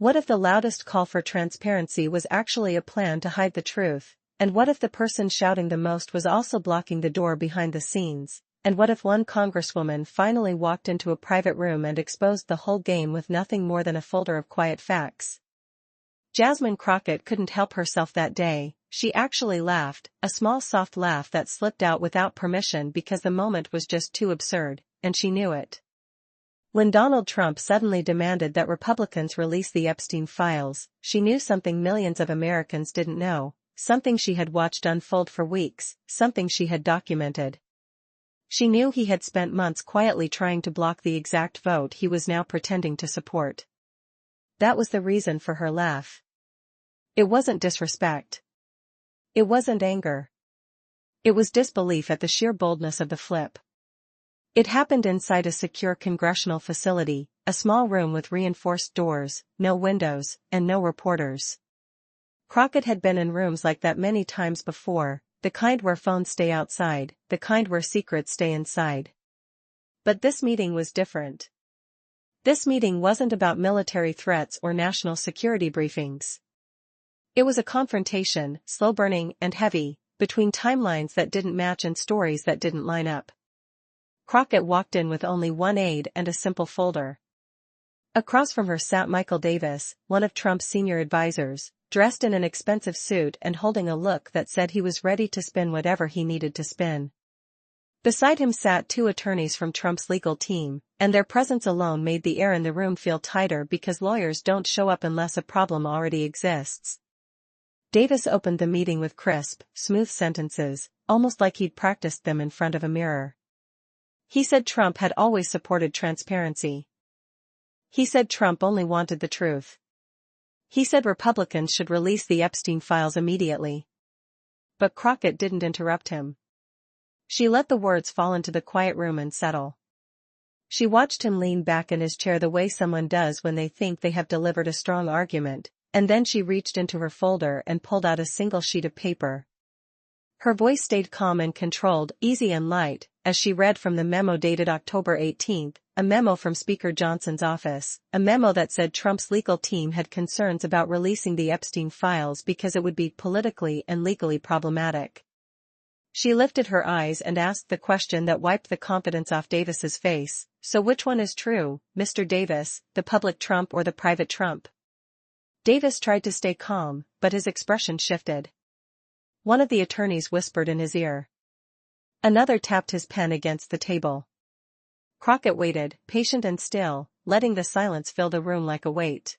What if the loudest call for transparency was actually a plan to hide the truth? And what if the person shouting the most was also blocking the door behind the scenes? And what if one congresswoman finally walked into a private room and exposed the whole game with nothing more than a folder of quiet facts? Jasmine Crockett couldn't help herself that day. She actually laughed, a small soft laugh that slipped out without permission because the moment was just too absurd, and she knew it. When Donald Trump suddenly demanded that Republicans release the Epstein files, she knew something millions of Americans didn't know, something she had watched unfold for weeks, something she had documented. She knew he had spent months quietly trying to block the exact vote he was now pretending to support. That was the reason for her laugh. It wasn't disrespect. It wasn't anger. It was disbelief at the sheer boldness of the flip. It happened inside a secure congressional facility, a small room with reinforced doors, no windows, and no reporters. Crockett had been in rooms like that many times before, the kind where phones stay outside, the kind where secrets stay inside. But this meeting was different. This meeting wasn't about military threats or national security briefings. It was a confrontation, slow-burning and heavy, between timelines that didn't match and stories that didn't line up. Crockett walked in with only one aide and a simple folder. Across from her sat Michael Davis, one of Trump's senior advisors, dressed in an expensive suit and holding a look that said he was ready to spin whatever he needed to spin. Beside him sat two attorneys from Trump's legal team, and their presence alone made the air in the room feel tighter because lawyers don't show up unless a problem already exists. Davis opened the meeting with crisp, smooth sentences, almost like he'd practiced them in front of a mirror. He said Trump had always supported transparency. He said Trump only wanted the truth. He said Republicans should release the Epstein files immediately. But Crockett didn't interrupt him. She let the words fall into the quiet room and settle. She watched him lean back in his chair the way someone does when they think they have delivered a strong argument, and then she reached into her folder and pulled out a single sheet of paper. Her voice stayed calm and controlled, easy and light, as she read from the memo dated October 18, a memo from Speaker Johnson's office, a memo that said Trump's legal team had concerns about releasing the Epstein files because it would be politically and legally problematic. She lifted her eyes and asked the question that wiped the confidence off Davis's face, "So which one is true, Mr. Davis, the public Trump or the private Trump?" Davis tried to stay calm, but his expression shifted. One of the attorneys whispered in his ear. Another tapped his pen against the table. Crockett waited, patient and still, letting the silence fill the room like a weight.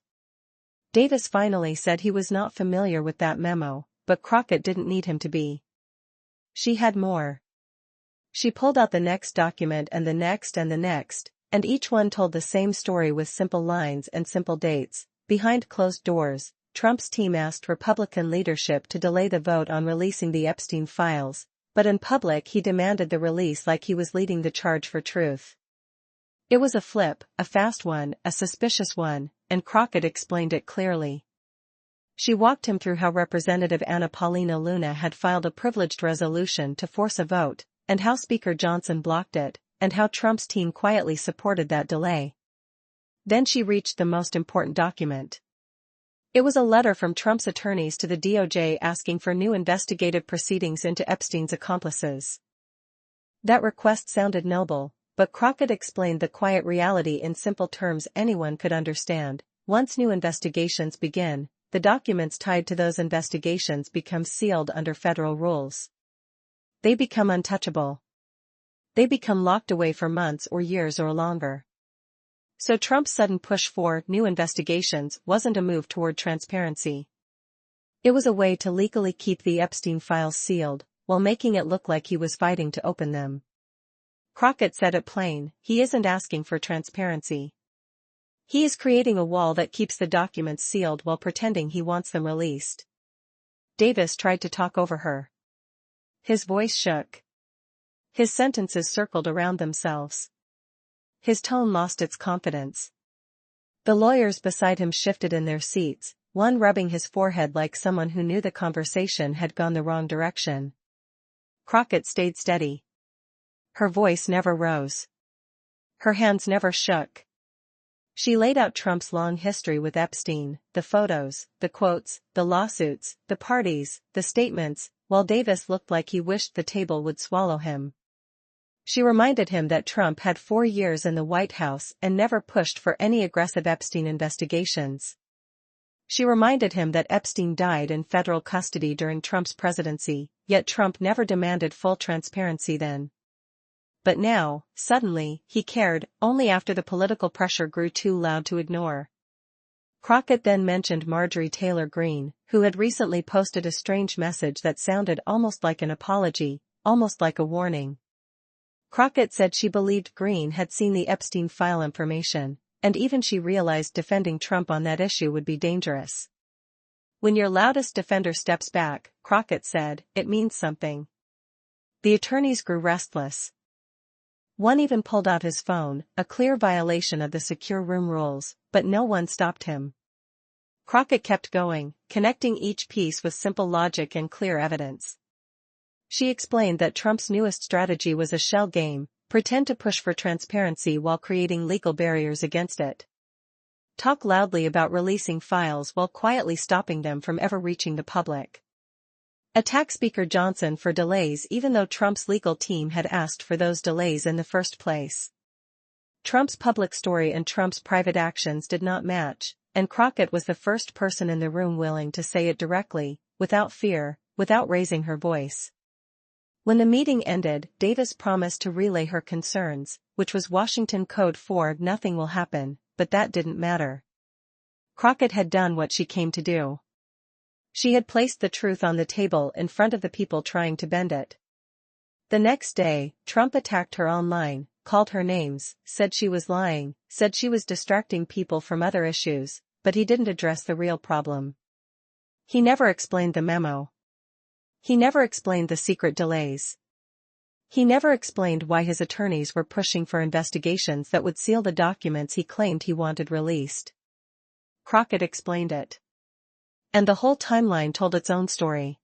Davis finally said he was not familiar with that memo, but Crockett didn't need him to be. She had more. She pulled out the next document and the next, and each one told the same story with simple lines and simple dates. Behind closed doors, Trump's team asked Republican leadership to delay the vote on releasing the Epstein files, but in public he demanded the release like he was leading the charge for truth. It was a flip, a fast one, a suspicious one, and Crockett explained it clearly. She walked him through how Representative Anna Paulina Luna had filed a privileged resolution to force a vote, and how Speaker Johnson blocked it, and how Trump's team quietly supported that delay. Then she reached the most important document. It was a letter from Trump's attorneys to the DOJ asking for new investigative proceedings into Epstein's accomplices. That request sounded noble, but Crockett explained the quiet reality in simple terms anyone could understand. Once new investigations begin, the documents tied to those investigations become sealed under federal rules. They become untouchable. They become locked away for months or years or longer. So Trump's sudden push for new investigations wasn't a move toward transparency. It was a way to legally keep the Epstein files sealed, while making it look like he was fighting to open them. Crockett said it plain, he isn't asking for transparency. He is creating a wall that keeps the documents sealed while pretending he wants them released. Davis tried to talk over her. His voice shook. His sentences circled around themselves. His tone lost its confidence. The lawyers beside him shifted in their seats, one rubbing his forehead like someone who knew the conversation had gone the wrong direction. Crockett stayed steady. Her voice never rose. Her hands never shook. She laid out Trump's long history with Epstein, the photos, the quotes, the lawsuits, the parties, the statements, while Davis looked like he wished the table would swallow him. She reminded him that Trump had 4 years in the White House and never pushed for any aggressive Epstein investigations. She reminded him that Epstein died in federal custody during Trump's presidency, yet Trump never demanded full transparency then. But now, suddenly, he cared, only after the political pressure grew too loud to ignore. Crockett then mentioned Marjorie Taylor Greene, who had recently posted a strange message that sounded almost like an apology, almost like a warning. Crockett said she believed Greene had seen the Epstein file information, and even she realized defending Trump on that issue would be dangerous. When your loudest defender steps back, Crockett said, it means something. The attorneys grew restless. One even pulled out his phone, a clear violation of the secure room rules, but no one stopped him. Crockett kept going, connecting each piece with simple logic and clear evidence. She explained that Trump's newest strategy was a shell game, pretend to push for transparency while creating legal barriers against it. Talk loudly about releasing files while quietly stopping them from ever reaching the public. Attack Speaker Johnson for delays even though Trump's legal team had asked for those delays in the first place. Trump's public story and Trump's private actions did not match, and Crockett was the first person in the room willing to say it directly, without fear, without raising her voice. When the meeting ended, Davis promised to relay her concerns, which was Washington Code 4. Nothing will happen, but that didn't matter. Crockett had done what she came to do. She had placed the truth on the table in front of the people trying to bend it. The next day, Trump attacked her online, called her names, said she was lying, said she was distracting people from other issues, but he didn't address the real problem. He never explained the memo. He never explained the secret delays. He never explained why his attorneys were pushing for investigations that would seal the documents he claimed he wanted released. Crockett explained it. And the whole timeline told its own story.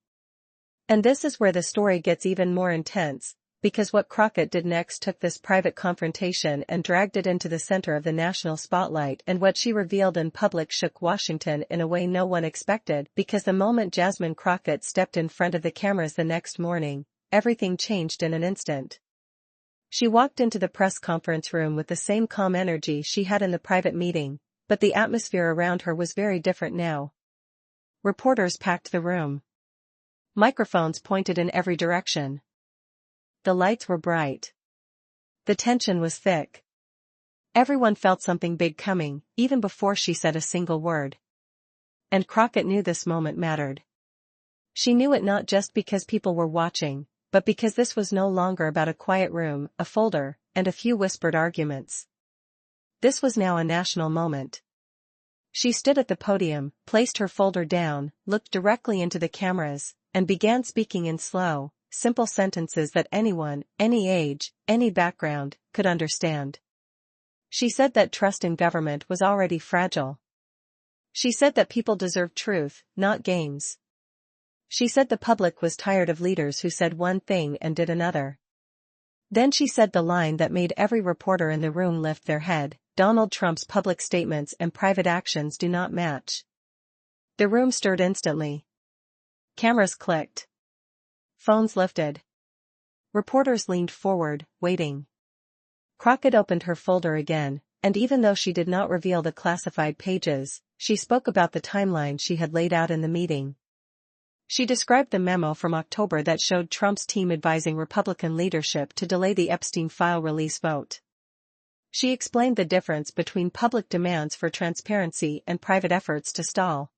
And this is where the story gets even more intense, because what Crockett did next took this private confrontation and dragged it into the center of the national spotlight, and what she revealed in public shook Washington in a way no one expected, because the moment Jasmine Crockett stepped in front of the cameras the next morning, everything changed in an instant. She walked into the press conference room with the same calm energy she had in the private meeting, but the atmosphere around her was very different now. Reporters packed the room. Microphones pointed in every direction. The lights were bright. The tension was thick. Everyone felt something big coming, even before she said a single word. And Crockett knew this moment mattered. She knew it not just because people were watching, but because this was no longer about a quiet room, a folder, and a few whispered arguments. This was now a national moment. She stood at the podium, placed her folder down, looked directly into the cameras, and began speaking in slow, simple sentences that anyone, any age, any background, could understand. She said that trust in government was already fragile. She said that people deserved truth, not games. She said the public was tired of leaders who said one thing and did another. Then she said the line that made every reporter in the room lift their head: Donald Trump's public statements and private actions do not match. The room stirred instantly. Cameras clicked. Phones lifted. Reporters leaned forward, waiting. Crockett opened her folder again, and even though she did not reveal the classified pages, she spoke about the timeline she had laid out in the meeting. She described the memo from October that showed Trump's team advising Republican leadership to delay the Epstein file release vote. She explained the difference between public demands for transparency and private efforts to stall.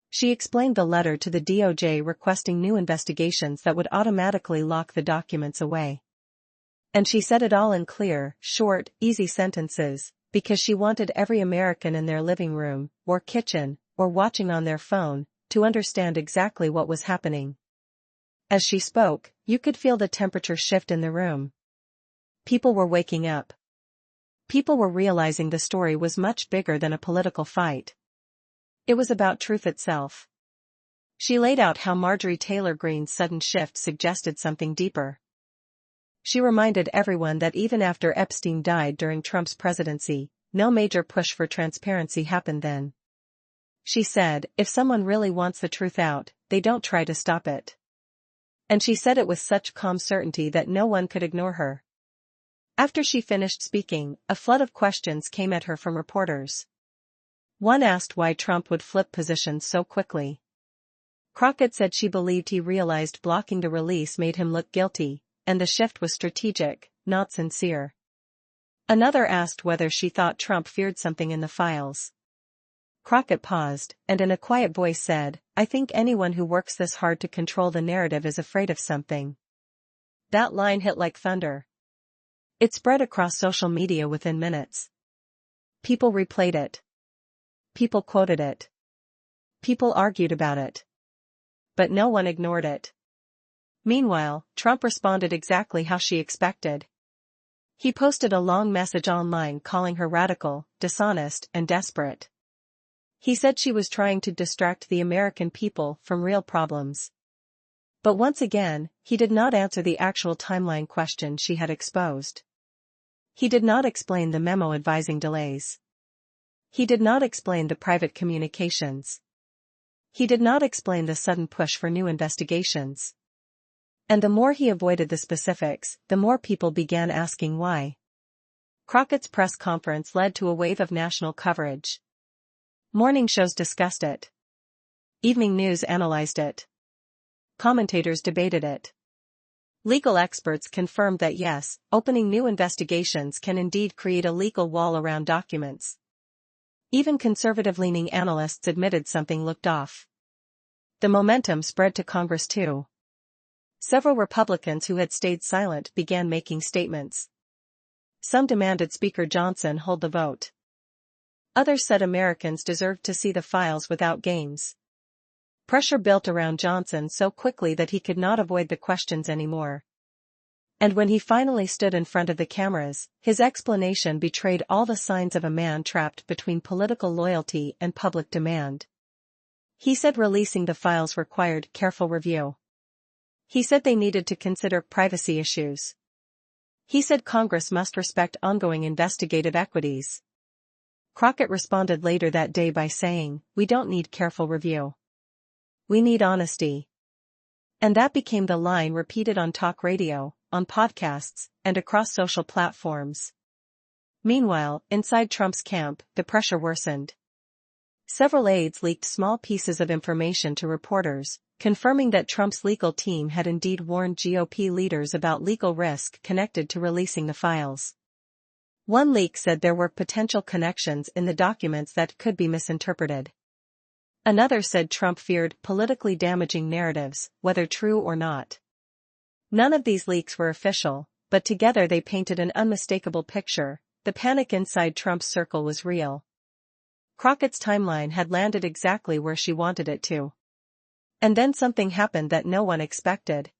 She explained the letter to the DOJ requesting new investigations that would automatically lock the documents away. And she said it all in clear, short, easy sentences, because she wanted every American in their living room, or kitchen, or watching on their phone, to understand exactly what was happening. As she spoke, you could feel the temperature shift in the room. People were waking up. People were realizing the story was much bigger than a political fight. It was about truth itself. She laid out how Marjorie Taylor Greene's sudden shift suggested something deeper. She reminded everyone that even after Epstein died during Trump's presidency, no major push for transparency happened then. She said, if someone really wants the truth out, they don't try to stop it. And she said it with such calm certainty that no one could ignore her. After she finished speaking, a flood of questions came at her from reporters. One asked why Trump would flip positions so quickly. Crockett said she believed he realized blocking the release made him look guilty, and the shift was strategic, not sincere. Another asked whether she thought Trump feared something in the files. Crockett paused, and in a quiet voice said, I think anyone who works this hard to control the narrative is afraid of something. That line hit like thunder. It spread across social media within minutes. People replayed it. People quoted it. People argued about it. But no one ignored it. Meanwhile, Trump responded exactly how she expected. He posted a long message online calling her radical, dishonest, and desperate. He said she was trying to distract the American people from real problems. But once again, he did not answer the actual timeline question she had exposed. He did not explain the memo advising delays. He did not explain the private communications. He did not explain the sudden push for new investigations. And the more he avoided the specifics, the more people began asking why. Crockett's press conference led to a wave of national coverage. Morning shows discussed it. Evening news analyzed it. Commentators debated it. Legal experts confirmed that yes, opening new investigations can indeed create a legal wall around documents. Even conservative-leaning analysts admitted something looked off. The momentum spread to Congress too. Several Republicans who had stayed silent began making statements. Some demanded Speaker Johnson hold the vote. Others said Americans deserved to see the files without games. Pressure built around Johnson so quickly that he could not avoid the questions anymore. And when he finally stood in front of the cameras, his explanation betrayed all the signs of a man trapped between political loyalty and public demand. He said releasing the files required careful review. He said they needed to consider privacy issues. He said Congress must respect ongoing investigative equities. Crockett responded later that day by saying, "We don't need careful review. We need honesty." And that became the line repeated on talk radio, on podcasts, and across social platforms. Meanwhile, inside Trump's camp, the pressure worsened. Several aides leaked small pieces of information to reporters, confirming that Trump's legal team had indeed warned GOP leaders about legal risk connected to releasing the files. One leak said there were potential connections in the documents that could be misinterpreted. Another said Trump feared politically damaging narratives, whether true or not. None of these leaks were official, but together they painted an unmistakable picture. The panic inside Trump's circle was real. Crockett's timeline had landed exactly where she wanted it to. And then something happened that no one expected.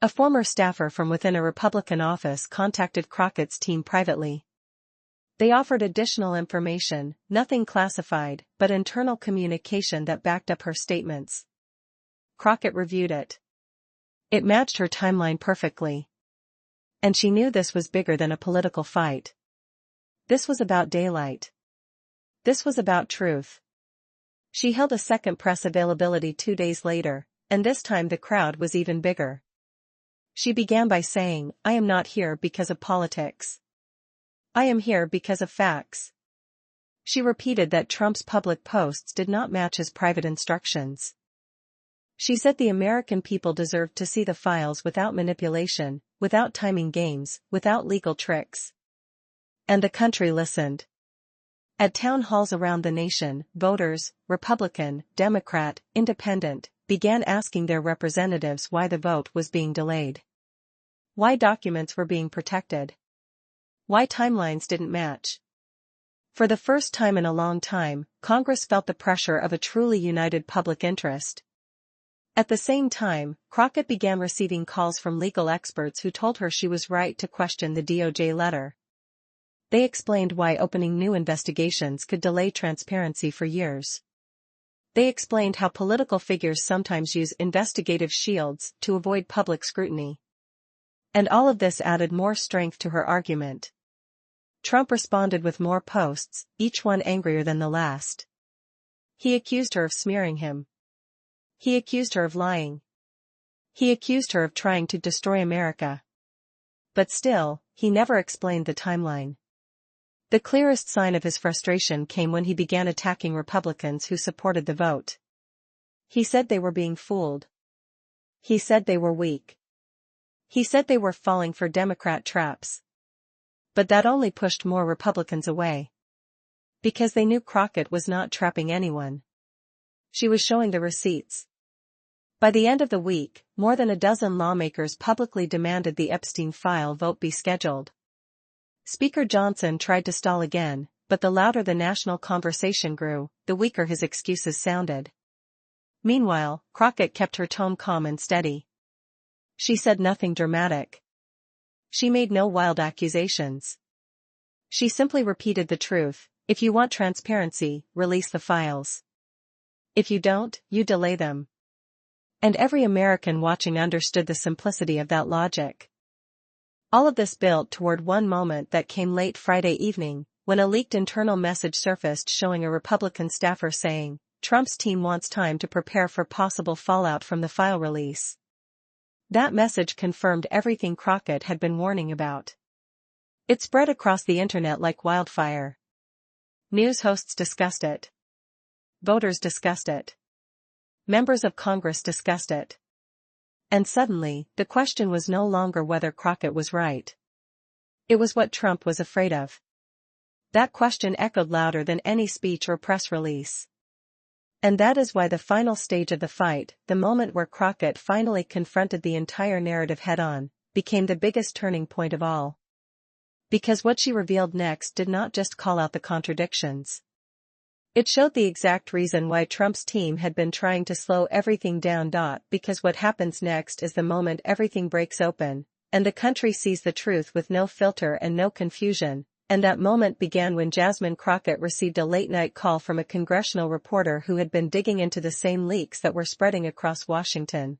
A former staffer from within a Republican office contacted Crockett's team privately. They offered additional information, nothing classified, but internal communication that backed up her statements. Crockett reviewed it. It matched her timeline perfectly. And she knew this was bigger than a political fight. This was about daylight. This was about truth. She held a second press availability 2 days later, and this time the crowd was even bigger. She began by saying, "I am not here because of politics. I am here because of facts." She repeated that Trump's public posts did not match his private instructions. She said the American people deserved to see the files without manipulation, without timing games, without legal tricks. And the country listened. At town halls around the nation, voters, Republican, Democrat, Independent, began asking their representatives why the vote was being delayed. Why documents were being protected. Why timelines didn't match. For the first time in a long time, Congress felt the pressure of a truly united public interest. At the same time, Crockett began receiving calls from legal experts who told her she was right to question the DOJ letter. They explained why opening new investigations could delay transparency for years. They explained how political figures sometimes use investigative shields to avoid public scrutiny. And all of this added more strength to her argument. Trump responded with more posts, each one angrier than the last. He accused her of smearing him. He accused her of lying. He accused her of trying to destroy America. But still, he never explained the timeline. The clearest sign of his frustration came when he began attacking Republicans who supported the vote. He said they were being fooled. He said they were weak. He said they were falling for Democrat traps. But that only pushed more Republicans away. Because they knew Crockett was not trapping anyone. She was showing the receipts. By the end of the week, more than a dozen lawmakers publicly demanded the Epstein file vote be scheduled. Speaker Johnson tried to stall again, but the louder the national conversation grew, the weaker his excuses sounded. Meanwhile, Crockett kept her tone calm and steady. She said nothing dramatic. She made no wild accusations. She simply repeated the truth: if you want transparency, release the files. If you don't, you delay them. And every American watching understood the simplicity of that logic. All of this built toward one moment that came late Friday evening, when a leaked internal message surfaced showing a Republican staffer saying, "Trump's team wants time to prepare for possible fallout from the file release." That message confirmed everything Crockett had been warning about. It spread across the internet like wildfire. News hosts discussed it. Voters discussed it. Members of Congress discussed it. And suddenly, the question was no longer whether Crockett was right. It was what Trump was afraid of. That question echoed louder than any speech or press release. And that is why the final stage of the fight, the moment where Crockett finally confronted the entire narrative head-on, became the biggest turning point of all. Because what she revealed next did not just call out the contradictions. It showed the exact reason why Trump's team had been trying to slow everything down. Because what happens next is the moment everything breaks open, and the country sees the truth with no filter and no confusion, and that moment began when Jasmine Crockett received a late-night call from a congressional reporter who had been digging into the same leaks that were spreading across Washington.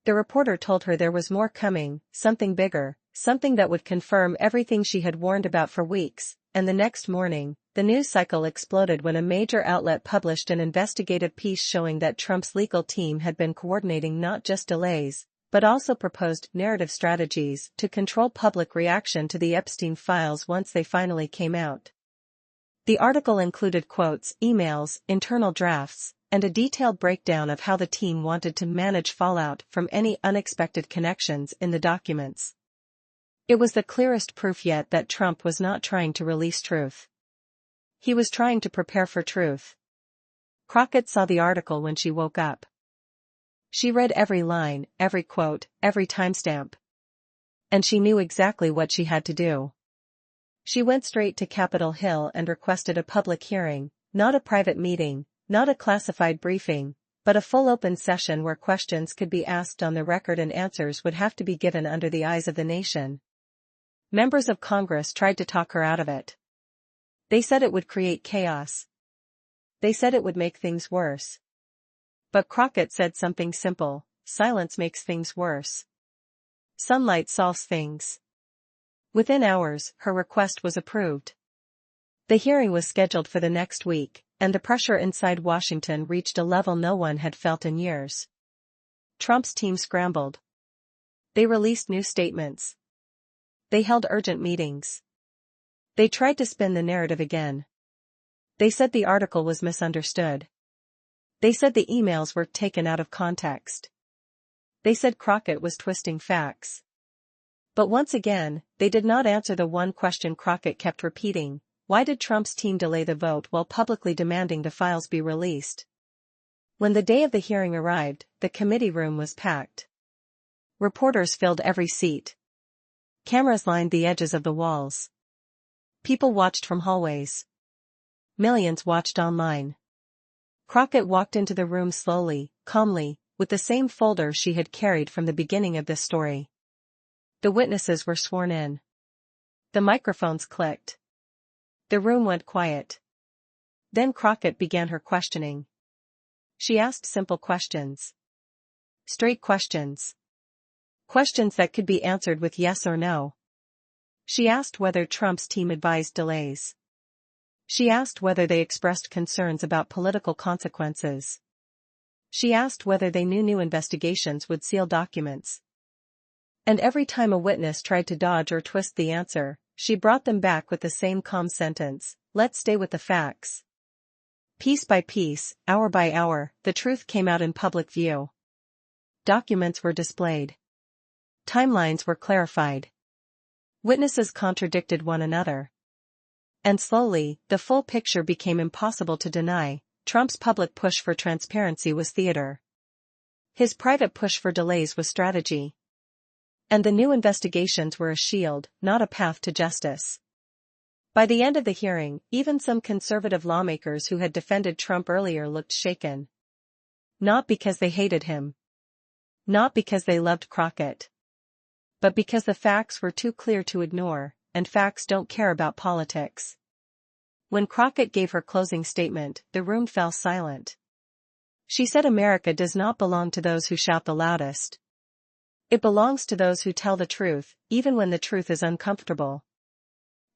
The reporter told her there was more coming, something bigger, something that would confirm everything she had warned about for weeks, and the next morning, the news cycle exploded when a major outlet published an investigative piece showing that Trump's legal team had been coordinating not just delays, but also proposed narrative strategies to control public reaction to the Epstein files once they finally came out. The article included quotes, emails, internal drafts, and a detailed breakdown of how the team wanted to manage fallout from any unexpected connections in the documents. It was the clearest proof yet that Trump was not trying to release truth. He was trying to prepare for truth. Crockett saw the article when she woke up. She read every line, every quote, every timestamp. And she knew exactly what she had to do. She went straight to Capitol Hill and requested a public hearing, not a private meeting, not a classified briefing, but a full open session where questions could be asked on the record and answers would have to be given under the eyes of the nation. Members of Congress tried to talk her out of it. They said it would create chaos. They said it would make things worse. But Crockett said something simple: silence makes things worse. Sunlight solves things. Within hours, her request was approved. The hearing was scheduled for the next week, and the pressure inside Washington reached a level no one had felt in years. Trump's team scrambled. They released new statements. They held urgent meetings. They tried to spin the narrative again. They said the article was misunderstood. They said the emails were taken out of context. They said Crockett was twisting facts. But once again, they did not answer the one question Crockett kept repeating: why did Trump's team delay the vote while publicly demanding the files be released? When the day of the hearing arrived, the committee room was packed. Reporters filled every seat. Cameras lined the edges of the walls. People watched from hallways. Millions watched online. Crockett walked into the room slowly, calmly, with the same folder she had carried from the beginning of this story. The witnesses were sworn in. The microphones clicked. The room went quiet. Then Crockett began her questioning. She asked simple questions. Straight questions. Questions that could be answered with yes or no. She asked whether Trump's team advised delays. She asked whether they expressed concerns about political consequences. She asked whether they knew new investigations would seal documents. And every time a witness tried to dodge or twist the answer, she brought them back with the same calm sentence: let's stay with the facts. Piece by piece, hour by hour, the truth came out in public view. Documents were displayed. Timelines were clarified. Witnesses contradicted one another. And slowly, the full picture became impossible to deny. Trump's public push for transparency was theater. His private push for delays was strategy. And the new investigations were a shield, not a path to justice. By the end of the hearing, even some conservative lawmakers who had defended Trump earlier looked shaken. Not because they hated him. Not because they loved Crockett. But because the facts were too clear to ignore, and facts don't care about politics. When Crockett gave her closing statement, the room fell silent. She said America does not belong to those who shout the loudest. It belongs to those who tell the truth, even when the truth is uncomfortable.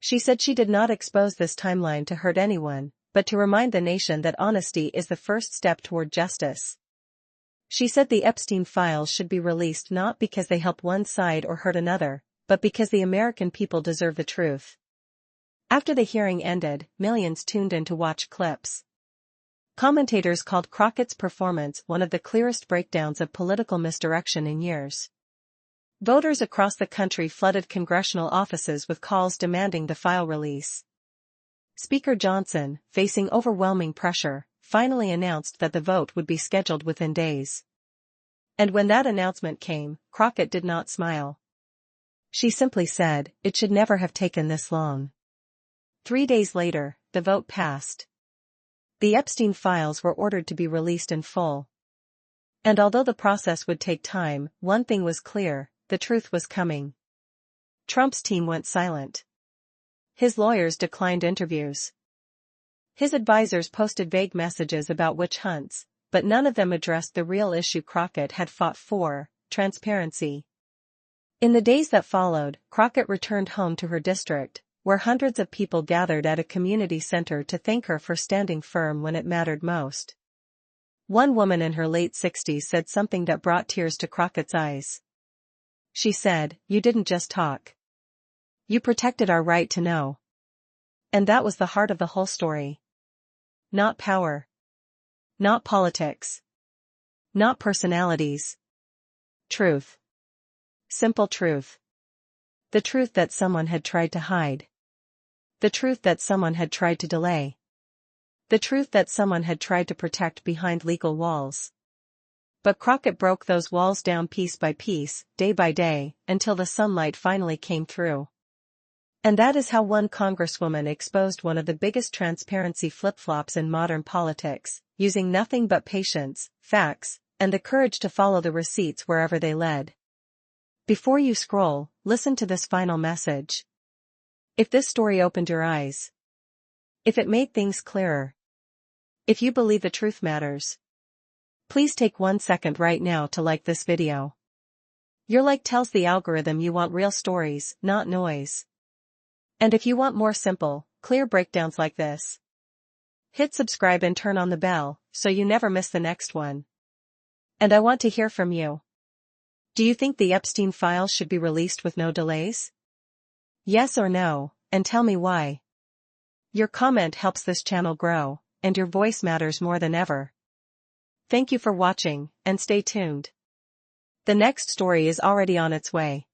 She said she did not expose this timeline to hurt anyone, but to remind the nation that honesty is the first step toward justice. She said the Epstein files should be released not because they help one side or hurt another, but because the American people deserve the truth. After the hearing ended, millions tuned in to watch clips. Commentators called Crockett's performance one of the clearest breakdowns of political misdirection in years. Voters across the country flooded congressional offices with calls demanding the file release. Speaker Johnson, facing overwhelming pressure, finally announced that the vote would be scheduled within days. And when that announcement came, Crockett did not smile. She simply said, "It should never have taken this long." 3 days later, the vote passed. The Epstein files were ordered to be released in full. And although the process would take time, one thing was clear: the truth was coming. Trump's team went silent. His lawyers declined interviews. His advisors posted vague messages about witch hunts, but none of them addressed the real issue Crockett had fought for: transparency. In the days that followed, Crockett returned home to her district, where hundreds of people gathered at a community center to thank her for standing firm when it mattered most. One woman in her late 60s said something that brought tears to Crockett's eyes. She said, "You didn't just talk. You protected our right to know." And that was the heart of the whole story. Not power. Not politics. Not personalities. Truth. Simple truth. The truth that someone had tried to hide. The truth that someone had tried to delay. The truth that someone had tried to protect behind legal walls. But Crockett broke those walls down piece by piece, day by day, until the sunlight finally came through. And that is how one congresswoman exposed one of the biggest transparency flip-flops in modern politics, using nothing but patience, facts, and the courage to follow the receipts wherever they led. Before you scroll, listen to this final message. If this story opened your eyes, if it made things clearer, if you believe the truth matters, please take 1 second right now to like this video. Your like tells the algorithm you want real stories, not noise. And if you want more simple, clear breakdowns like this, hit subscribe and turn on the bell, so you never miss the next one. And I want to hear from you. Do you think the Epstein files should be released with no delays? Yes or no, and tell me why. Your comment helps this channel grow, and your voice matters more than ever. Thank you for watching, and stay tuned. The next story is already on its way.